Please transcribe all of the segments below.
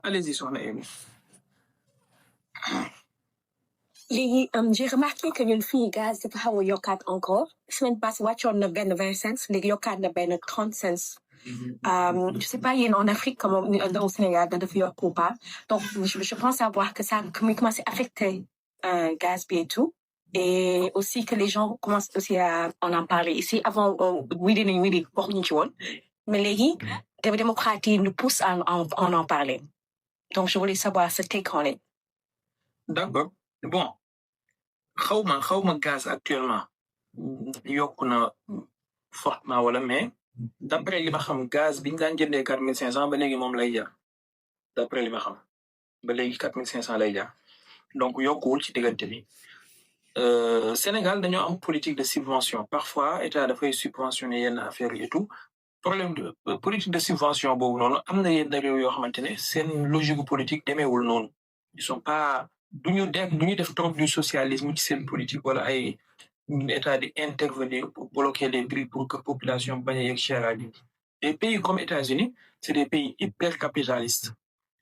allez-y soxna Amy. J'ai remarqué que ñun fii gaz dafa xaw a yokkaat encore semaine passée wàccoon na benn 20 cents léegi yokkaat na benn 30 cents. Je sais pas yéen en Afrique comme au Sénégal dafa yokk ou pas donc je pense savoir que ça commence à affecter gaz bi et tout et aussi que les gens commencent aussi à en parler ici avant Widi waxuñu ci woon mais léegi démocrates yi nous poussent à en parler donc je voulais savoir ce take on it. D'accord bon xawma gaz actuellement yokku na fortement wala mais d'après li ma xam gaz bi ñu daan jëndee 4500 ba léegi moom lay jar d'après li ma xam ba léegi 4500 lay jar donc yokkuwul ci diggante bi Sénégal dañoo am politique de subvention parfois état dafay subventionner yenn affaires et tout problème de politique de subvention boobu noonu am na yenn réew yoo xamante ne seen logique politique demeewul noonu ils sont pas duñu def trop du socialisme ci seen politique wala ay état di intervenir pour bloquer les prix pour que population bañ a yegg cher à vie. Des pays comme États-Unis c'est des pays hyper capitalistes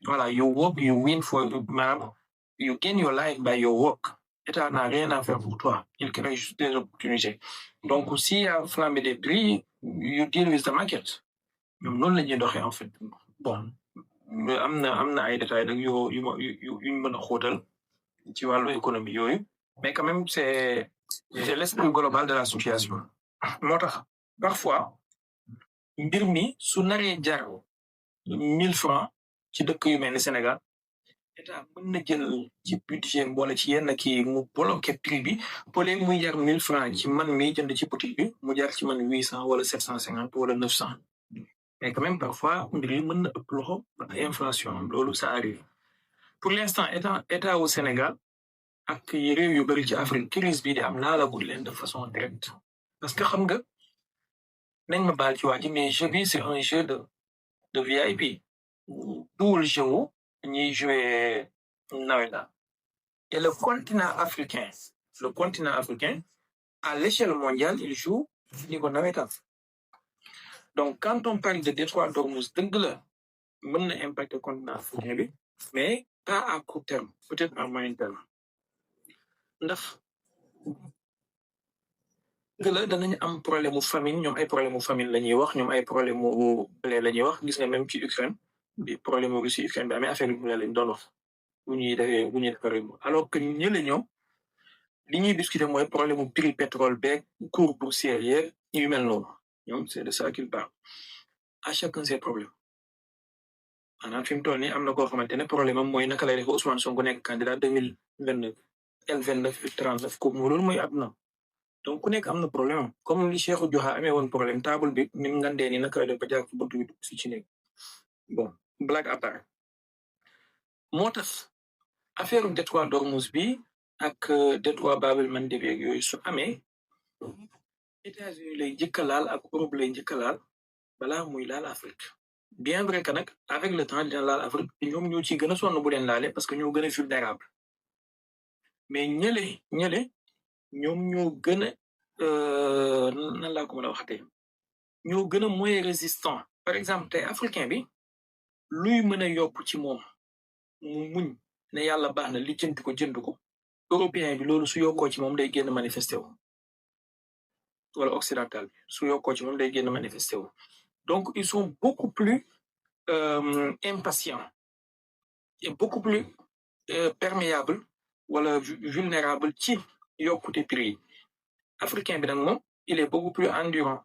voilà you work you win for you gain your life by your work. État n'a rien à faire pour toi il crée juste des opportunités donc s'il y a flambé des prix you deal with the market ñoom noonu la ñuy doxee en fait bon am na ay détails nag yuñ mën a xóotal ci wàllu économie yooyu mais quand même c'est l'esprit global de la situation moo tax parfois mbir mi su naree jar 1000 francs ci dëkk yu mel ni Sénégal état mën na jël ci budget wala ci yenn kii mu bloqué prix bi pour léegi muy jar 1000 francs ci man mi jënd ci boutique bi mu jar ci man 800 wala 750 wala 900 mais quand même parfois mbir yi mën na ëpp loxo inflation loolu ça arrive pour l'instant état au Sénégal ak réew yu bari ci Afrique crise bi di am laalagul leen de façon directe parce que xam nga nañ ma baal ci waa ji mais jeu bi c'est un jeu de VIP tout le jeu ñuy jouer nawetaan et le continent africain à l'échelle mondiale il joue niveau nawetaan donc quand on parle de détroit d'Ormuz dëgg la mën na impacter continent africain bi mais pas à court terme peut-être à moyen terme ndax dëgg la danañ am problème mu famine ñoom ay problème mu famine la ñuy wax ñoom ay problème mu blé la ñuy wax gis nga même ci Ukraine bi problème mu Russie Ukraine bi amee affaire yu blé lañ doon wax bu ñuy defee alors que ñële ñoom li ñuy discuter mooy problème mu prix pétrole beeg cours boursier yeeg yu mel noonu ñoom c'est de ça qu'il parle à chacun ses problèmes maanaam fi mu toll nii am na koo xamante ne problème am mooy naka lay def Ousmane Sonko nekk candidat 2029 L29 39 comme loolu mooy àdduna donc ku nekk am na problème comme li Cheikhou Diouha amee woon problème table bi ni mu ngandee ni naka lay def ba jaar ci buntu bi si ci nekk bon blague à part moo tax affaire détroit d'Ormuz bi ak détroit Bab el-Mandeb yooyu su amee États-Unis lay njëkk a laal ak Europe lay njëkk a laal balaa muy laal Afrique bien vrai que nag avec le temps dina laal Afrique ñoom ñoo ci gën a sonn bu leen laalee parce que ñoo gën a vulnérable mais ñële ñoom ñoo gën a nan laa ko mën a waxatee ñoo gën a moins résistant par exemple tey africain bi luy mën a yokk ci moom mu muñ ne yàlla baax na li jënd ko européen bi loolu su yokkoo ci moom day génn manifesté wu wala occidental bi su yokkoo ci moom day génn manifesté wu donc ils sont beaucoup plus impatients et beaucoup plus perméables wala vulnérables ci yokkute prix yi africain bi nag moom il est beaucoup plus endurant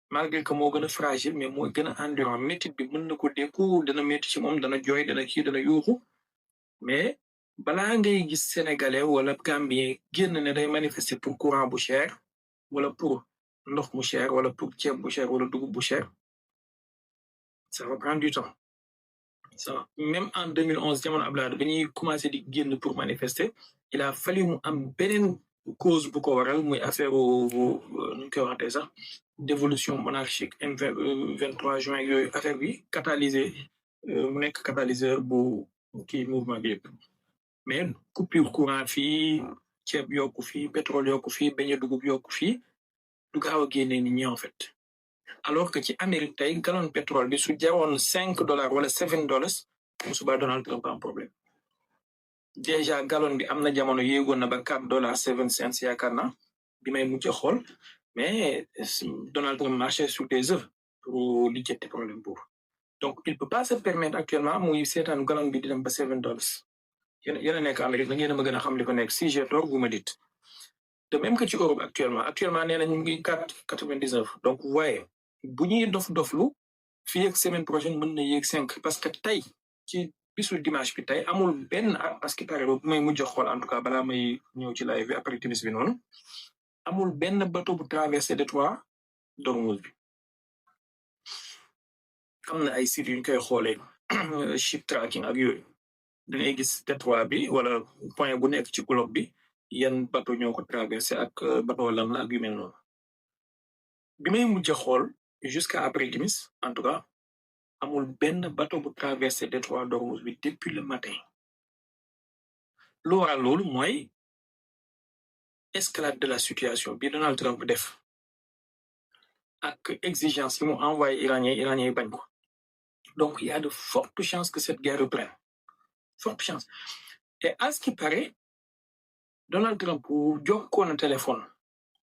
malgré que moo gën a fragile mais moo gën a endurant métit bi mën na ko dékku dana métti ci moom dana jooy dana kii dana yuuxu mais balaa ngay gis sénégalais wala gambien génn ne day manifester pour courant bu cher wala pour ndox mu cher wala pour ceeb bu cher wala dugub bu cher ça va prendre du temps ça même en 2011 jamono Abdoulaye ba ñuy commencé di génn pour manifester il a fallu mu am beneen cause bu ko waral muy affaire nu koy waxatee sax dévolution monarchique M23 juin yooyu affaire bi catalysé mu nekk catalyseur bu kii mouvement bi yëpp mais coupure courant fii ceeb yokku fii pétrole yokku fii beñe dugub yokku fii du gaaw a génnee nit ñi en fait alors que ci Amérique tey gallon pétrole bi su jaroon $5 wala $7 suba Donald Trump am problème déjà gallon bi am na jamono yéegoon na ba $4.07 yaakaar naa bi may mujj xool mais Donald Trump marchait sur des œufs pour lijjanti problème boobu donc il peut pas se permettre actuellement muy seetaan gallon bi di dem ba $7 yéen a nekk Amérique da ngeen a ma gën a xam li ko nekk si j'ai tort vous me dites de même que ci Europe actuellement nee na ñu ngi 4,99 donc vous voyez bu ñuy doflu fii ak semaine prochaine mën na yéeg 5 parce que tey ci bisu dimanche bi tey amul benn parce que pare boobu may mujj xool en tout cas balaa may ñëw ci live bi après timis bi noonu amul benn bateau bu traversé détroit d'Ormuz bi am na ay sites yu ñu koy xoolee ship tracking ak yooyu da ngay gis détroit bi wala point bu nekk ci globe bi yan bateau ñoo ko traversé ak bateau lan la ak yu mel noonu bi may mujj xool jusqu'à après timis en tout cas amul benn bateau bu traversé détroit d'Ormuz bi depuis le matin lu waral loolu mooy escalade de la situation bi Donald Trump def ak exigence yi mu envoyé iranien yi bañ ko donc il y a de fortes chances que cette guerre reprenne forte chance et à ce qui paraît Donald Trump jokkoo na téléphone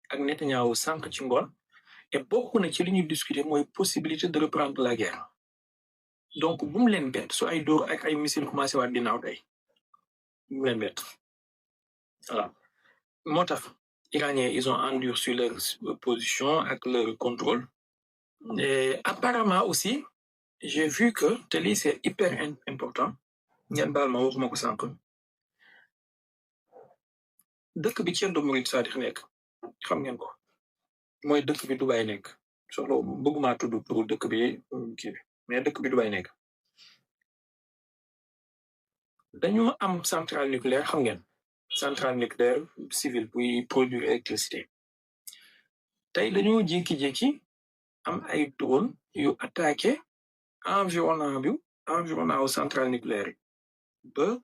ak Netanyahu sànq ci ngoon et bokk na ci li ñuy discuter mooy possibilité de reprendre la guerre donc bu mu leen bett su ay dóor ak ay missile commencé waat dinaaw tey bu mu leen bett voilà moo tax Iraniens ils ont endurci leur position ak leur contrôle et apparemment aussi j'ai vu que te lii c'est hyper important ngeen baal ma waxuma ko sànq dëkk bi Thierno Mouride Sadikh nekk xam ngeen ko mooy dëkk bi Dubai nekk soxla bëgguma tudd pour dëkk bi kii bi mais dëkk bi Dubai nekk dañoo am centrale nucléaire xam ngeen centrale nucléaire civile buy produire électricité tey dañoo jékki-jékki am ay drone yu attaqué environnement centrale nucléaire ba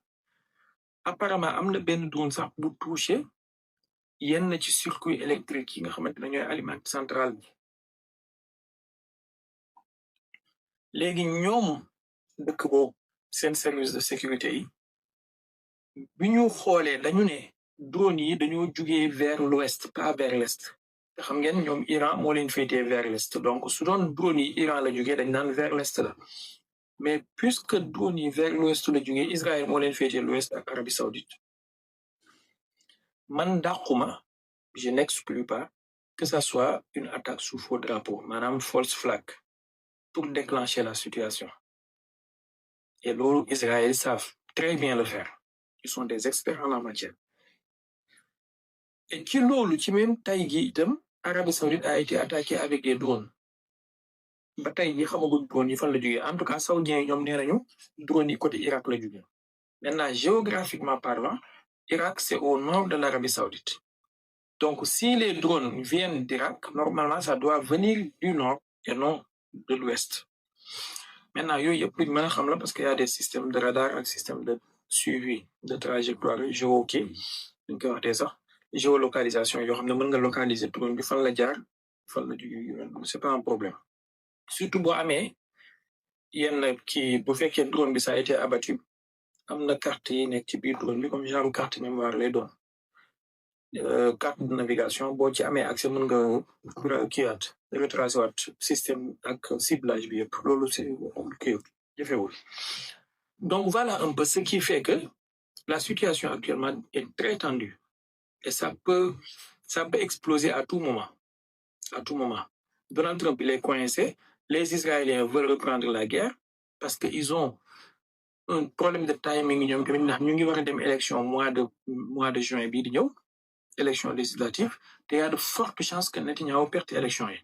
apparemment am na benn drone sax bu touché yenn ci circuit électrique yi nga xamante ne ñooy alimente centrale bi léegi ñoom dëkk boobu seen service de sécurité yi bi ñu xoolee dañu ne drone yi dañoo jugee vers l'ouest pas vers l'est te xam ngeen ñoom Iran moo leen féetee vers l'est donc su doon drone yi Iran la jugee dañ naan vers l'est la mais puisque drone yi vers l'ouest la jugee Israël moo leen féetee l'ouest ak Arabie Saoudite man dàquma je n'exclus pas que ça soit une attaque sous faux drapeau maanaam false flag pour déclencher la situation et loolu Israël savent très bien le faire ils sont des experts en la matière et ci loolu ci même tay gi itam Arabie Saoudite a été attaquée avec des drones ba tey yi xamaguñ drone yi fan la jógee en tout cas saoudiens yi ñoom nee nañu drone yi côté Irak la jógee maintenant géographiquement parlant Irak c'est au nord de l'Arabie Saoudite donc si les drones viennent d'Irak normalement ça doit venir du nord et non de l'ouest maintenant yooyu yëpp luñ mën a xam la parce que y a des systèmes de radar ak système de suivi de trajectoire géo dañ koy waxtee sax géolocalisation yoo xam ne mën nga localiser drone bi fan la jaar fan la jógee c'est pas un problème surtout boo amee yenn kii bu fekkee drone bi ça a été abattu am na carte yi nekk ci biir drone bi comme genre carte mémoire lay doon carte de navigation boo ci amee accès mën nga kiiwaat retracé waat système ak ciblage bi yëpp loolu c'est kii jafewul donc voilà un peu ce qui fait que la situation actuellement est très tendue et ça peut exploser à tout moment Donald Trump il est coincé les Israéliens veulent reprendre la guerre parce que ils ont un problème de timing ñoom tamit ndax ñu ngi war a dem élection mois de juin bii di ñëw élection législative te y a de fortes chances que Netanyahu perte élection yi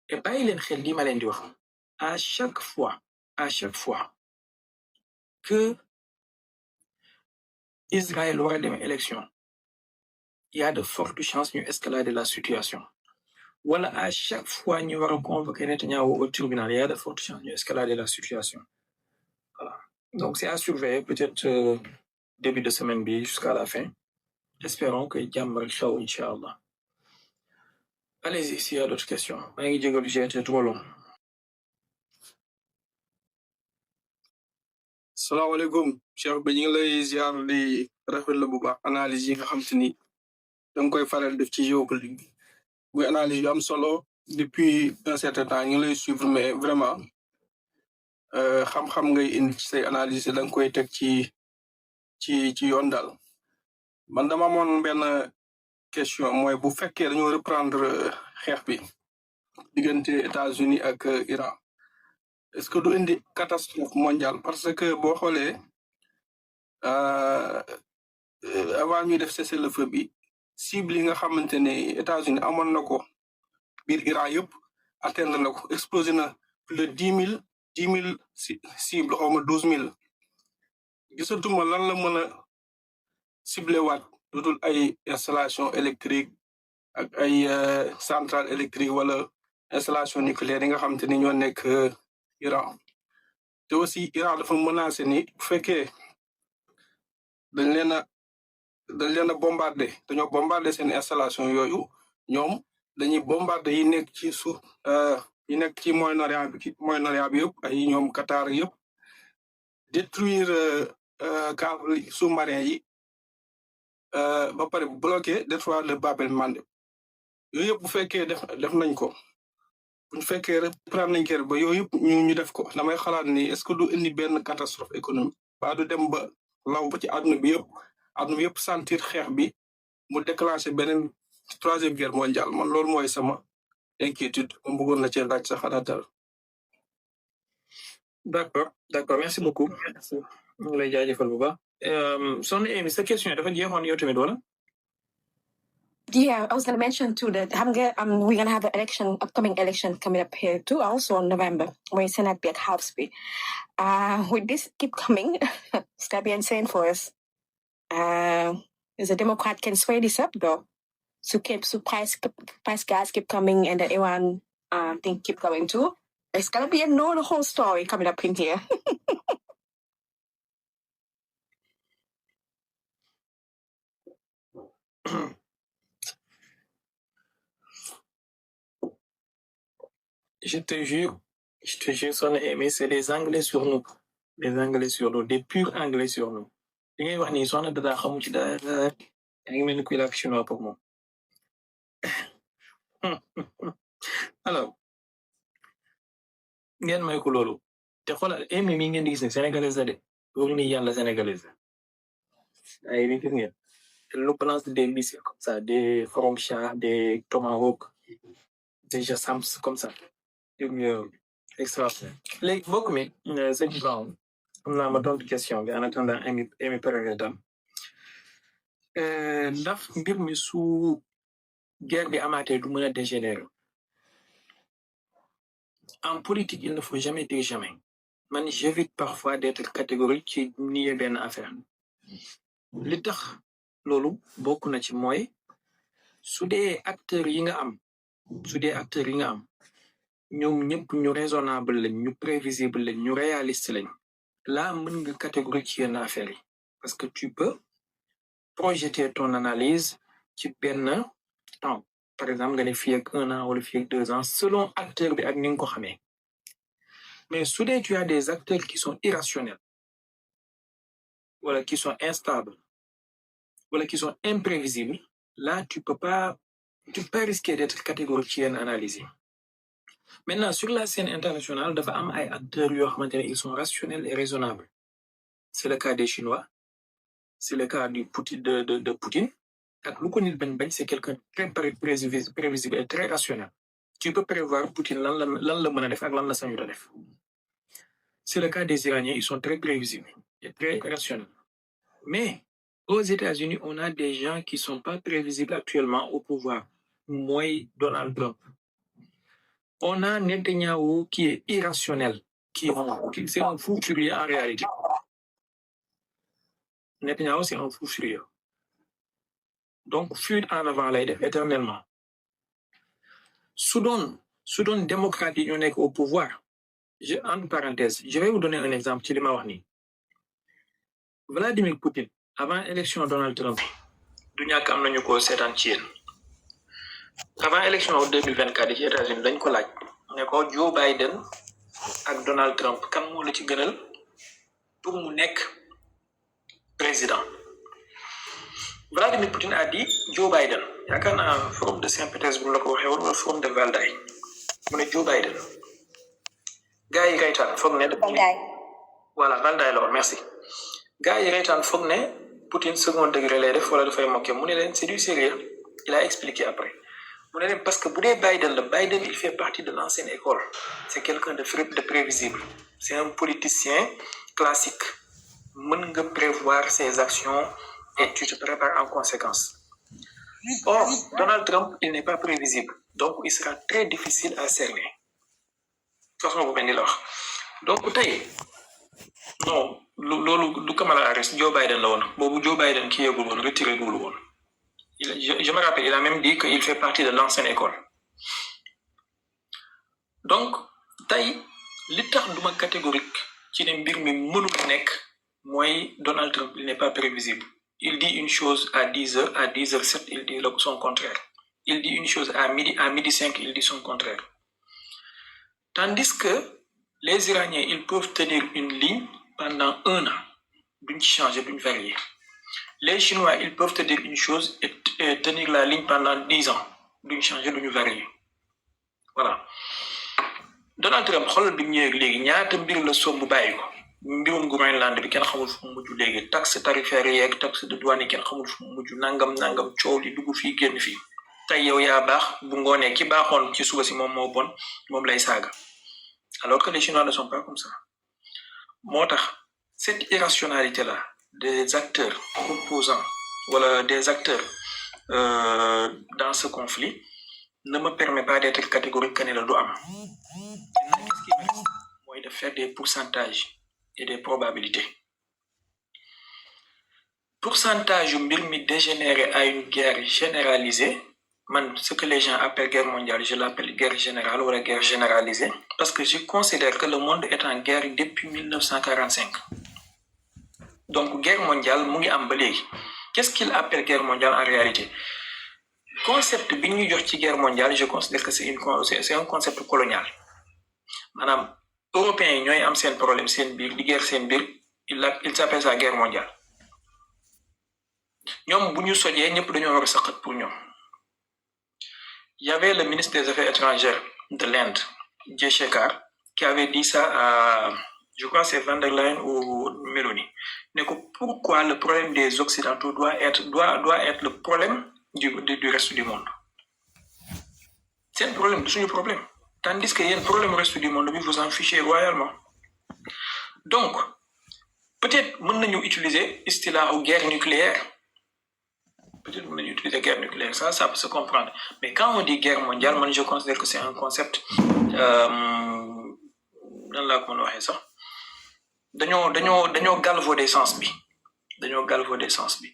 et bàyyi leen xel li ma leen di wax à chaque fois que Israël war a dem élection il y a de fortes chances ñu escalader la situation wala à chaque fois ñu war a convoquer Netanyahu au tribunal il y a de fortes chances ñu escalader la situation voilà donc c'est à surveiller peut-être début de semaine bi jusqu'à la fin espérons que jàmm rek xew inchallah allez-y s'il y a d'autres questions maa ngi jégalu j'ai été trop long salaamaaleykum Cheikh bi ñu ngi lay ziar di rafetlu bu baax analyse yi nga xam te ni da nga koy faral def ci géopolitique bi muy analyse yu am solo depuis un certain temps ñu ngi lay suivre mais vraiment xam-xam ngay indi ci say analyse da nga koy teg ci yoon daal man dama amoon benn question mooy bu fekkee dañoo reprendre xeex bi diggante États-Unis ak Iran est-ce que du indi catastrophe mondiale parce que boo xoolee avant ñuy def cessez-le-feu bi cible yi nga xamante ne États-Unis amoon na ko biir Iran yëpp atteindre na ko explosé na plus de 10 000 cible xaw ma 12 000 gisatuma lan la mën a ciblé waat lu dul ay installation électrique ak ay centrale électrique wala installation nucléaire yi nga xamante ni ñoo nekk Iran te aussi Iran dafa menacé ni bu fekkee dañ leen a bombardé dañoo bombardé seen installation yooyu ñoom dañuy bombardé yi nekk ci suuf yi nekk ci Moyen-Orient bi yëpp ay ñoom Qatar yëpp détruire câble sous-marin yi ba pare bloqué détroit de Bab el-Mandeb yooyu yëpp bu fekkee def nañ ko bu ñu fekkee reprendre nañ kër ba yooyu yëpp ñu def ko damay xalaat ni est-ce que du indi benn catastrophe économique ba du dem ba law ba ci àdduna bi yëpp sentir xeex bi mu déclenché beneen 3e guerre mondiale man loolu mooy sama inquiétude ma bëggoon na cee laaj sa xalaatal. D'accord merci beaucoup ñu ngi lay jaajëfal bu baax son émi sa question dafa jeexoon yow tamit wala. Yeah, I was going to mention too that we're going to have an upcoming election coming up here too, also in November, where Senate be at House be. With this keep coming, it's going to be insane for us. As a Democrat can sway this up though. So price gas keep coming and the Iran thing keep going too. It's going to be the whole story coming up in here. Je te jure, son aimé, c'est des Anglais sur nous. Des Anglais sur nous, des purs Anglais sur nous. Li ngay wax ni soxna dada xamu ci dara yaa ngi mel ni kuy làkk chinois pour moom. Alors ngeen may ko loolu te xoolal aimé mi ngeen di gis ne sénégalaise la de loolu ni yàlla sénégalaise la ay ni gis ngeen elle nous balance des missiles comme ça des Forong-Chat des Tomahawk des Jassams comme ça. Extraordinaire léegi mbokk mi sëñ Brown am naa ma tontu question bi en attendant émi président ndax mbir mi su guerre bi amaatee du mën a dégénérer en politique il ne faut jamais dire jamais man j'évite parfois d'être catégorique ci nier benn affaire li tax loolu bokk na ci mooy su dee acteurs yi nga am ñoom ñëpp ñu raisonnable lañ ñu prévisible lañ ñu réaliste lañ là mën nga catégorique ci yenn affaire yi parce que tu peux projeter ton analyse ci benn temps par exemple nga ne fii ak 1 an wala fii ak 2 ans selon acteur bi ak ni nga ko xamee mais su dee tu as des acteurs qui sont irrationnels wala qui sont instables wala qui sont imprévisibles là tu peux pas risquer d'être catégorique ci yenn analyse yi. Maintenant, sur la scène internationale, dafa am ay acteurs yoo xamante ne ils sont rationnels et raisonnables. C'est le cas des Chinois, c'est le cas du Poutine de Poutine. Ak lu ko nit bañ c'est quelqu'un très prévisible et très rationnel. Tu peux prévoir Poutine lan la mën a def ak lan la sañu a def. C'est le cas des Iraniens, ils sont très prévisibles et très rationnels. Mais aux États-Unis, on a des gens qui sont pas prévisibles actuellement au pouvoir. Mooy Donald Trump. On a Netanyahu qui est irrationnel, qui c'est un fou furieux en réalité. Netanyahu, c'est un fou furieux. Donc, fuite en avant lay def éternellement. Su doon démocrate yi ñoo nekk au pouvoir, entre parenthèses, je vais vous donner un exemple ci li ma wax nii. Vladimir Poutine, avant élection Donald Trump, du ñàkk am nañu ko seetaan ci yéen. Avant élection 2024 ci États-Unis dañ ko laaj ne ko Joe Biden ak Donald Trump kan moo la ci gënal pour mu nekk président. Vladimir Poutine a dit Joe Biden yaakaar naa forum de Saint-Pétersbourg la ko waxee woon wala forum de Valdai mu ne Joe Biden gars yi reetaan foog ne. voilà Valdai la woon merci. gars yi reetaan foog ne Poutine second degré lay def wala dafay moquer mu ne leen c'est du sérieux il a expliqué après mu ne leen parce que bu dee Biden la Biden il fait partie de l'ancienne école c'est quelqu'un de prévisible c'est un politicien classique mën nga prévoir ses actions et tu te prépares en conséquence. Or Donald Trump il n'est pas prévisible donc il sera très difficile à cerner façon bu mel ni la wax donc tey non loolu du Kamala Harris Joe Biden la woon boobu Joe Biden ki yegul woon retiré gul woon je me rappelle il a même dit qu'il fait partie de l'ancienne école donc tey li tax duma catégorique ci ne mbir mi mënul nekk mooy Donald Trump il n'est pas prévisible il dit une chose à 10h à 10h07 il dit son contraire il dit une chose à midi 5 il dit son contraire tandis que les Iraniens ils peuvent tenir une ligne pendant 1 an duñ ci changer duñ varier les Chinois ils peuvent te dire une chose et tenir la ligne pendant 10 ans duñ changer duñu varier voilà Donald Trump xoolal bi ñëwee léegi ñaata mbir la somb bàyyi ko mbirum Groenland bi kenn xamul fu mu mujj léegi taxe tarifaire yeeg taxe de douane yi kenn xamul fu mu mujj nangam coow li dugg fii génn fii tey yow yaa baax bu ngoonee ki baaxoon ci suba si moom moo bon moom lay saaga alors que les Chinois ne sont pas comme ça moo tax cette irrationalité là des acteurs opposants voilà des acteurs dans ce conflit ne me permet pas d'être catégorique que ne la du am maintenant qu'est-ce qui me reste mooy de faire des pourcentages et des probabilités pourcentage yu mbir mi dégénéré à une guerre généralisée man ce que les gens appellent guerre mondiale je l'appelle guerre générale ou la guerre généralisée parce que je considère que le monde est en guerre depuis 1945 donc guerre mondiale mu ngi am ba léegi qu'est-ce qu'il appelle guerre mondiale en réalité concept bi ñu jox ci guerre mondiale je considère que c'est un concept colonial maanaam européens yi ñooy am seen problème seen biir di guerre seen biir il s'appelle ça guerre mondiale ñoom bu ñu sojee ñëpp dañoo war a saqat pour ñoom il y avait le ministre des Affaires étrangères de l'Inde Jayshekar qui avait dit ça à je crois c'est Van der Leyen ou Meloni ne ko pourquoi le problème des Occidentaux doit être le problème du reste du monde c'est un problème du suñu problème tandis que yéen problème reste du monde bi vous en fichez royalement donc peut-être mën nañu utiliser istilahu guerre nucléaire peut-être mën nañu utiliser guerre nucléaire ça peut se comprendre mais quand on dit guerre mondiale man je considère que c'est un concept nan laa ko mën a waxee sax dañoo galvauder sens bi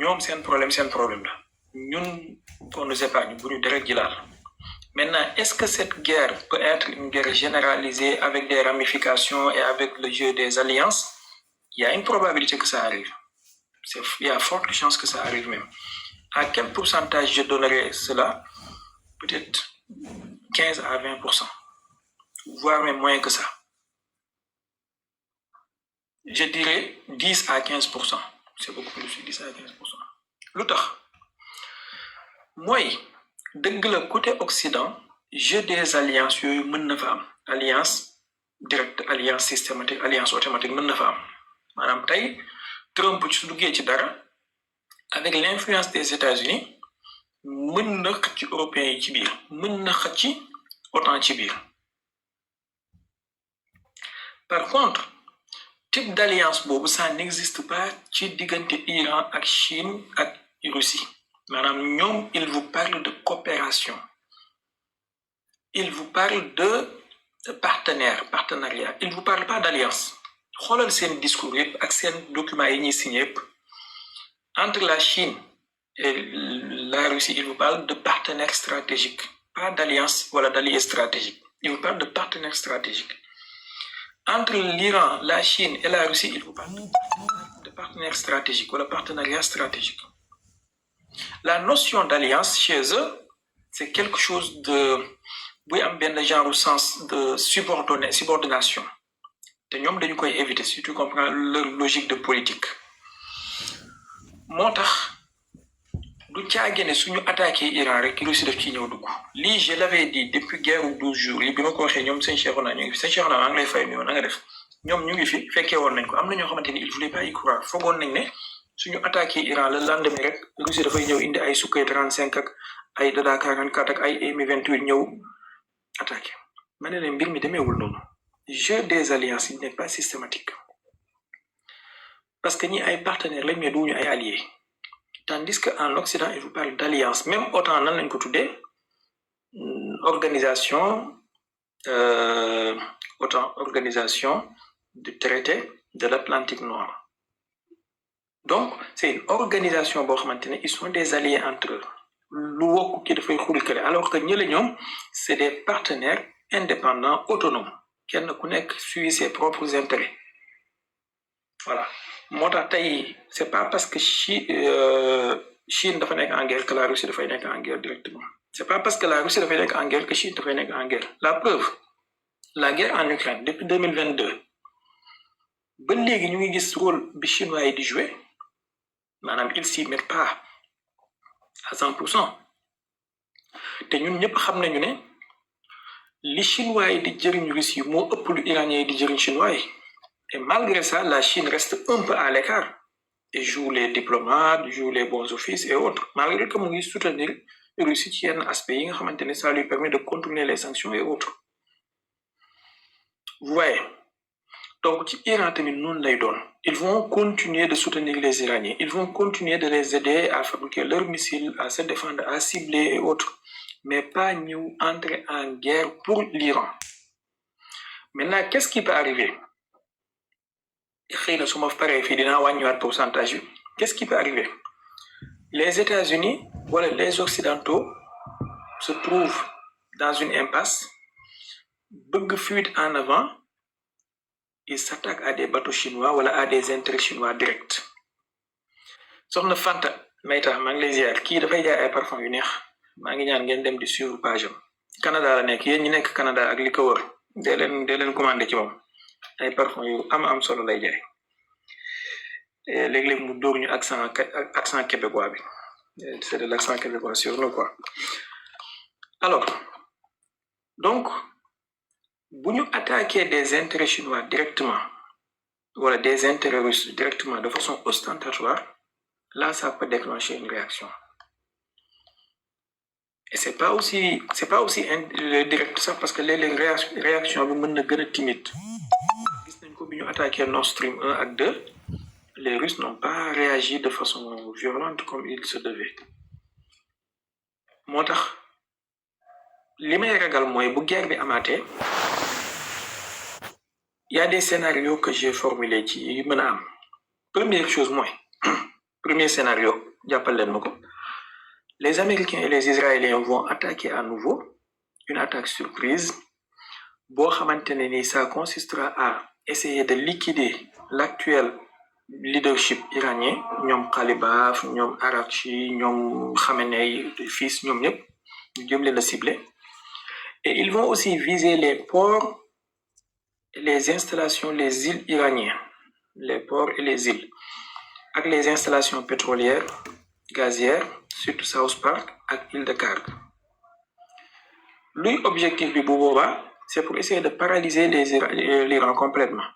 ñoom seen problème la ñun on nous épargne bu ñu deret ji laal maintenant est-ce que cette guerre peut être une guerre généralisée avec des ramifications et avec le jeu des alliances il y a une probabilité que ça arrive il y a forte chance que ça arrive même à quel pourcentage je donnerais cela peut-être 15 à 20% voire même moins que ça je dirais 10 à 15%. C'est beaucoup plus de 10 à 15%. lu tax mooy dëgg la côté Occident jeu des alliances yooyu mën na fa am alliance directe alliance systématique alliance automatique mën na fa am maanaam tey Trump ci duggee ci dara avec l'influence des États-Unis mën na xëcc européens yi ci biir mën na xëcc OTAN ci biir par contre type d'alliance boobu ça n'existe pas ci diggante Iran ak Chine ak Russie maanaam ñoom il vous parle de coopération il vous parle de partenariat il vous parle pas d'alliance xoolal seen discours yëpp ak seen documents yi ñuy signé yëpp entre la Chine et la Russie il vous parle de partenaires stratégiques pas d'alliance wala d'alliés stratégiques il vous parle de partenaires stratégiques entre l'Iran, la Chine et la Russie, il vous parle de partenaires stratégiques ou de partenariat stratégique. La notion d'alliance chez eux, c'est quelque chose de, oui, un genre au sens de subordination. te ñoom dañu koy éviter si tu comprends leur logique de politique moo tax du caage ne suñu attaqué Iran rek Russie daf ciy ñëw dugg lii je l'avais dit depuis guerre 12 jours yi bi ma ko waxee ñoom seen Cheikhouna ñu ngi fi seen Cheikhouna maa ngi lay fay nuyoo na nga def ñoom ñu ngi fi fekkee woon nañ ko am na ñoo xamante ni il voulait pas y croire foogoon nañ ne suñu attaqué Iran le lendemain rek Russie dafay ñëw indi ay Sukhoi 35 ak ay Dada 44 ak ay Mi-28 ñëw attaqué ma ne leen mbir mi demeewul noonu jeu des alliances il n'est pas systématique parce que ñi ay partenaires lañ mais duñu ay alliés tandis que en Occident il vous parle d'alliance même autant nan lañ ko tuddee organisation du traité de l'Atlantique Nord donc c'est une organisation boo xamante ne ils sont des alliés entre eux lu wokk ki dafay xurikale alors que ñële ñoom c'est des partenaires indépendants autonomes kenn ku nekk suit ses propres intérêts voilà moo tax tey c'est pas parce que Chine dafa nekk en guerre que la Russie dafay nekk en guerre directement c'est pas parce que la Russie dafay nekk en guerre que Chine dafay nekk en guerre la preuve la guerre en Ukraine depuis 2022 ba léegi ñu ngi gis rôle bi chinois yi di jouer maanaam ils s'y mettent pas à 100% te ñun ñëpp xam nañu ne li chinois yi di jëriñ Russie moo ëpp lu iranien yi di jëriñ chinois yi et malgré ça la Chine reste un peu à l'écart et joue les diplomates joue les bons offices et autres malgré que mu ngi soutenir Russie ci yenn aspects yi nga xamante ne ça lui permet de contourner les sanctions et autres vous voyez donc ci Iran tamit noonu lay doon ils vont continuer de soutenir les Iraniens ils vont continuer de les aider à fabriquer leurs missiles à se défendre à cibler et autres mais pas ñëw entrer en guerre pour l'Iran maintenant qu'est-ce qui peut arriver xëy na su ma paree fii dinaa wàññiwaat pourcentage bi qu'est-ce qui peut arriver les États-Unis wala les Occidentaux se trouvent dans une impasse bëgg fuite en avant ils s'attaquent à des bateaux chinois wala à des intérêts chinois directs soxna Fanta Mayta maa ngi lay ziar kii dafay jaay ay parfum yu neex maa ngi ñaan ngeen dem di suivre page am Canada la nekk yéen ñi nekk Canada ak li ko wër dee leen commandé ci moom ay parfum yu am solo lay jaay léeg-léeg mu dóor ñu accent québécois bi c'est de l'accent québécois sur nous quoi alors donc bu ñu attaquer des intérêts chinois directement wala des intérêts russes directement de façon ostentatoire là ça peut déclencher une réaction et c'est pas aussi direct ça parce que léeg-léeg réaction bi mën na gën a timide gis nañ ko bi ñu attaquer Nord Stream 1 ak 2 les Russes n'ont pas réagi de façon violente comme il se devait moo tax li may ragal mooy bu guerre bi amaatee il y a des scénarios que j'ai formulés ci yu mën a am première chose mooy premier scénario jàppal leen ma ko les Américains et les Israéliens vont attaquer à nouveau une attaque surprise boo xamante ne ni ça consistera à essayer de liquider l'actuel leadership iranien ñoom Khalibaf ñoom Araghchi ñoom Khamenei fils ñoom ñëpp ñu jëm leen a cibler et ils vont aussi viser les ports et les installations les îles iraniennes les ports et les îles ak les installations pétrolières gazières surtout South Park ak île de Karg luy objectif bi bu boobaa c'est pour essayer de paralyser l'Iran complètement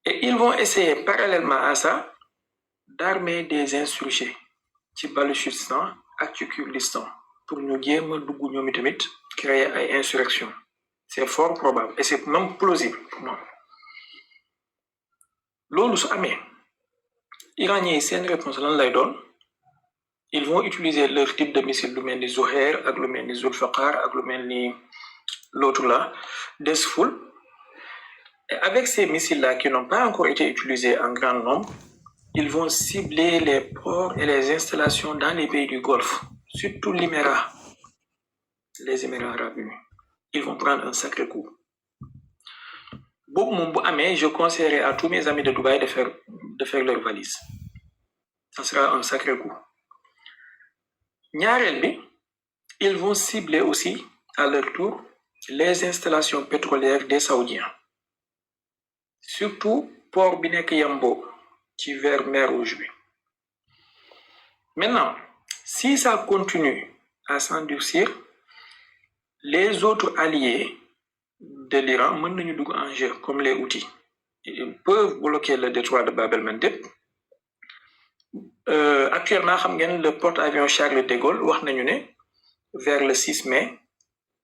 et ils vont essayer parallèlement à ça d'armer des insurgés ci Baloutchistan ak ci Kurdistan pour ñu jéem a dugg ñoom tamit créer ay insurrection c'est fort probable et c'est même plausible pour moi loolu su amee Iraniens yi seen réponse lan lay doon ils vont utiliser leur type de missile lu mel ni Zoher ak lu mel ni Zulfaqar ak lu mel ni l'autre là Desfoul et avec ces missiles là qui n'ont pas encore été utilisés en grand nombre ils vont cibler les ports et les installations dans les pays du Golfe surtout les Émirats arabes unis ils vont prendre un sacré coup boobu moom bu amee je conseillerais à tous mes amis de Dubaï de faire leur valise ça sera un sacré coup ñaareel bi ils vont cibler aussi à leur tour les installations pétrolières des Saoudiens surtout port bi nekk Yambo ci vers mer Rouge bi. Maintenant, si ça continue à s'endurcir, les autres alliés de l'Iran mën nañu dugg en jeu comme les Houthis. Ils peuvent bloquer le détroit de Bab el-Mandeb. Actuellement xam ngeen le porte-avions Charles de Gaulle wax nañu ne vers le 6 mai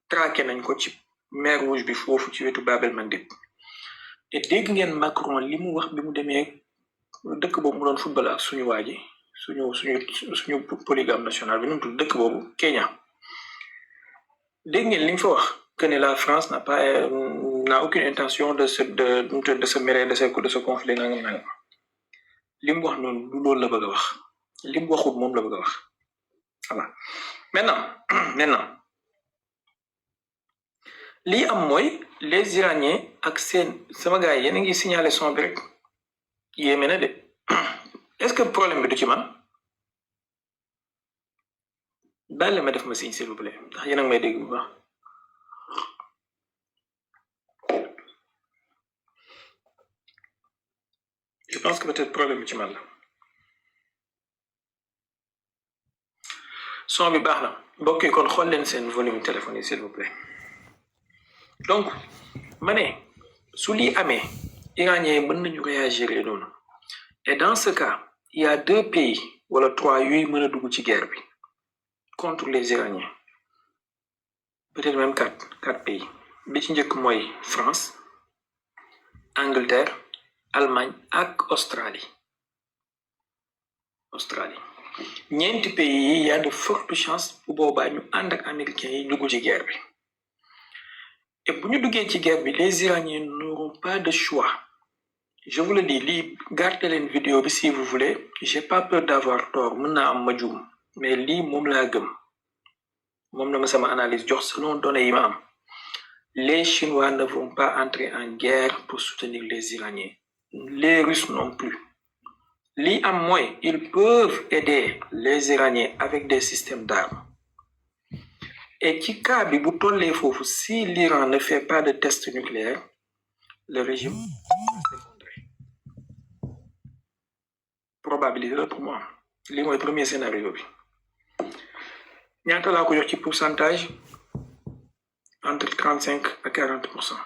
traqué nañ ko ci mer Rouge bi foofu ci wetu Bab el-Mandeb. Et dégg ngeen Macron li mu wax bi mu demee dëkk boobu mu doon football ak suñu waa ji suñu polygame national bi nu mu tudd dëkk boobu Kenya. Dégg ngeen li mu fa wax que ne la France n'a aucune intention de se mêler de ce conflit nangam. li mu wax noonu du loolu la bëgg a wax li mu waxut moom la bëgg a wax voilà maintenant lii am mooy les Iraniens ak seen sama gars yi yéen a ngi signalé son bi rek yéeme na de est-ce que problème bi du ci man daal ma def ma signe s'il vous plaît ndax yéen a ngi may dégg bu baax je pense que peut-être problème bi ci man la son bi baax na mbokk yi kon xool leen seen volume téléphone yi s'il vous plaît donc ma ne su lii amee Iraniens yi mën nañu réagir noonu et dans ce cas il y a 2 pays wala 3 yuy mën a dugg ci guerre bi contre les Iraniens peut-être même 4 pays bi ci njëkk mooy France Angleterre Allemagne ak Australie ñeenti pays yi y a de fortes chances bu boobaa ñu ànd ak américains yi dugg ci guerre bi et bu ñu duggee ci guerre bi les Iraniens n'auront pas de choix je vous le dis lii gardez leen vidéo bi si vous voulez j'ai pas peur d'avoir tort mën naa am ma juum mais lii moom laa gëm moom la ma sama analyse jox selon données yi ma am les Chinois ne vont pas entrer en guerre pour soutenir les Iraniens les Russes non plus li am mooy ils peuvent aider les Iraniens avec des systèmes d'armes et ci cas bi bu tollee foofu si l'Iran ne fait pas de test nucléaire le régime va s'effondrer probabilité la pour moi li mooy premier scénario bi ñaata laa ko jox ci pourcentage entre 35 à 40%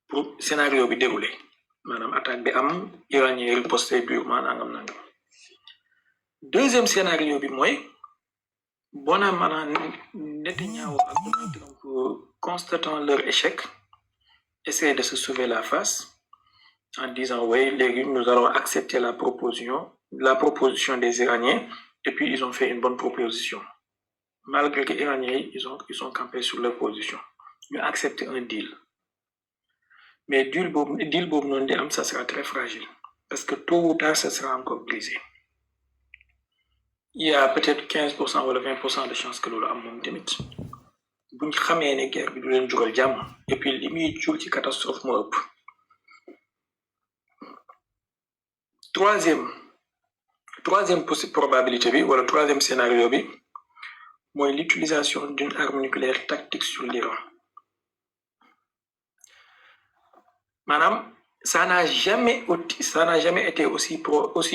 pour scénario bi déroulé maanaam attaque bi am Iranien riposte durement nangam. Deuxième scénario bi mooy bona maanaam Netanyahu ak Donald Trump constatant leur échec essayer de se sauver la face en disant oui léegi nous allons accepter la proposition des Iraniens et puis ils ont fait une bonne proposition malgré que Iraniens ils sont campés sur leur position ñu accepter un deal. Mais deal boobu noonu di am ça sera très fragile parce que tôt ou tard ça sera encore brisé il y a peut-être 15% wala 20% de chance que loolu am moom tamit buñ xamee ne guerre bi du leen jural jàmm et puis li muy jur ci catastrophe moo ëpp. troisième probabilité bi wala troisième scénario bi mooy l'utilisation d'une arme nucléaire tactique sur l'Iran. Madame, ça n'a jamais été aussi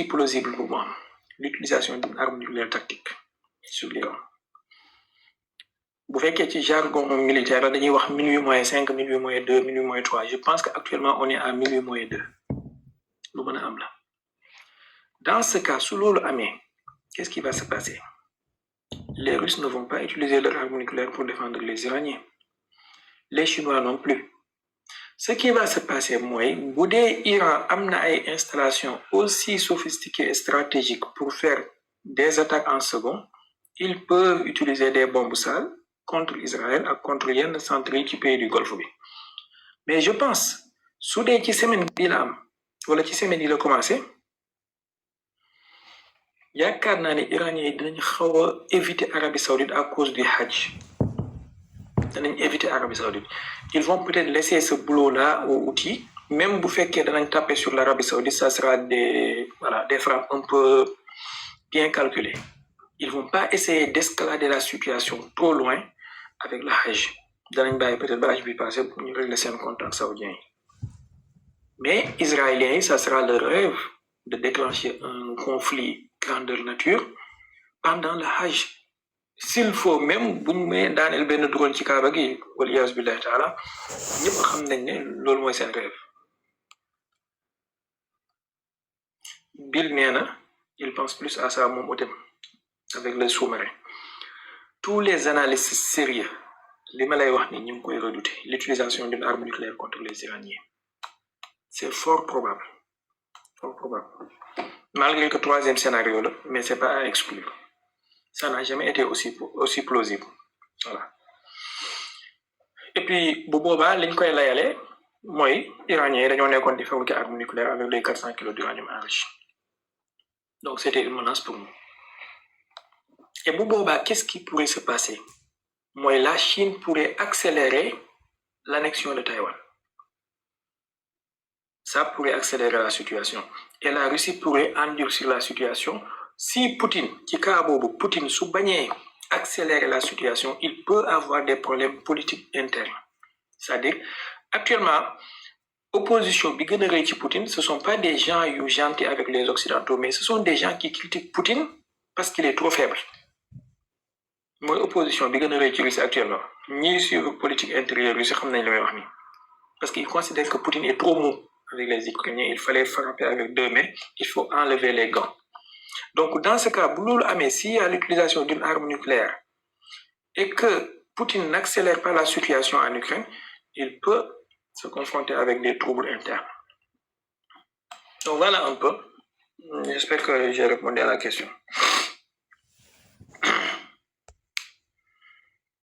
plausible pour moi, l'utilisation d'une arme nucléaire tactique sur l'Iran. Vous voyez que le jargon militaire, dañuy wax minuit moins 5, minuit moins 2, minuit moins 3. Je pense qu'actuellement, on est à minuit moins 2. Dans ce cas, sous l'eau amee, qu'est-ce qui va se passer? Les Russes ne vont pas utiliser leur arme nucléaire pour défendre les Iraniens. Les Chinois non plus. Ce qui va se passer mooy bu dee Iran am na ay installations aussi sophistiquées et stratégiques pour faire des attaques en second, ils peuvent utiliser des bombes sales contre Israël ak contre yenn centres yi ci pays du Golfe bi. Mais je pense su dee ci semaine bi la am wala ci semaine yi la commencé yaakaar naa ne Iraniens yi dinañ xaw a éviter Arabie Saoudite à cause du Hajj. Danañ éviter Arabie Saoudite. Ils vont peut-être laisser ce boulot-là aux Houthis. Même bu fekkee danañ taper sur l'Arabie Saoudite, ça sera des frappes un peu bien calculées. Ils vont pas essayer d'escalader la situation trop loin avec le Hajj. Danañ bàyyi peut-être ba Hajj bi passé pour ñu régler seen compte ak saoudien yi. Mais Israéliens, ça sera leur rêve de déclencher un conflit grandeur nature pendant le Hajj. S'il faut même bu ñu may daaneel benn drone ci Kaaba gi wala iyaazu billahi taala ñëpp xam nañ ne loolu mooy seen rêve. Bill nee na il pense plus à ça moom itam avec le sous-marin. Tous les analystes sérieux li ma lay wax ni ñu ngi koy redouter l'utilisation d'une arme nucléaire contre les Iraniens. C'est fort probable. Fort probable. Malgré que troisième scénario là, mais c'est pas à exclure. Ça n'a jamais été aussi plausible. Voilà. Et puis bu boobaa liñ koy layale mooy Iraniens yi dañoo nekkoon di fabriquer arme nucléaire avec les 400 kilos d'uranium enrichi. Donc c'était une menace pour nous. Et bu boobaa qu'est-ce qui pourrait se passer? Moi, la Chine pourrait accélérer l'annexion de Taïwan. Ça pourrait accélérer la situation. Et la Russie pourrait endurcir la situation. Si Poutine, qui Poutine sous bagné accélérer la situation, il peut avoir des problèmes politiques internes. C'est-à-dire, actuellement, opposition qui Poutine, ce ne sont pas des gens gentils avec les Occidentaux, mais ce sont des gens qui critiquent Poutine parce qu'il est trop faible. Moi, opposition qui actuellement, ni sur politique intérieure, parce qu'ils considèrent que Poutine est trop mou avec les Ukrainiens. Il fallait frapper avec 2 mains, il faut enlever les gants. Donc, dans ce cas, s'il y a l'utilisation d'une arme nucléaire et que Poutine n'accélère pas la situation en Ukraine, il peut se confronter avec des troubles internes. Donc, voilà un peu. J'espère que j'ai répondu à la question.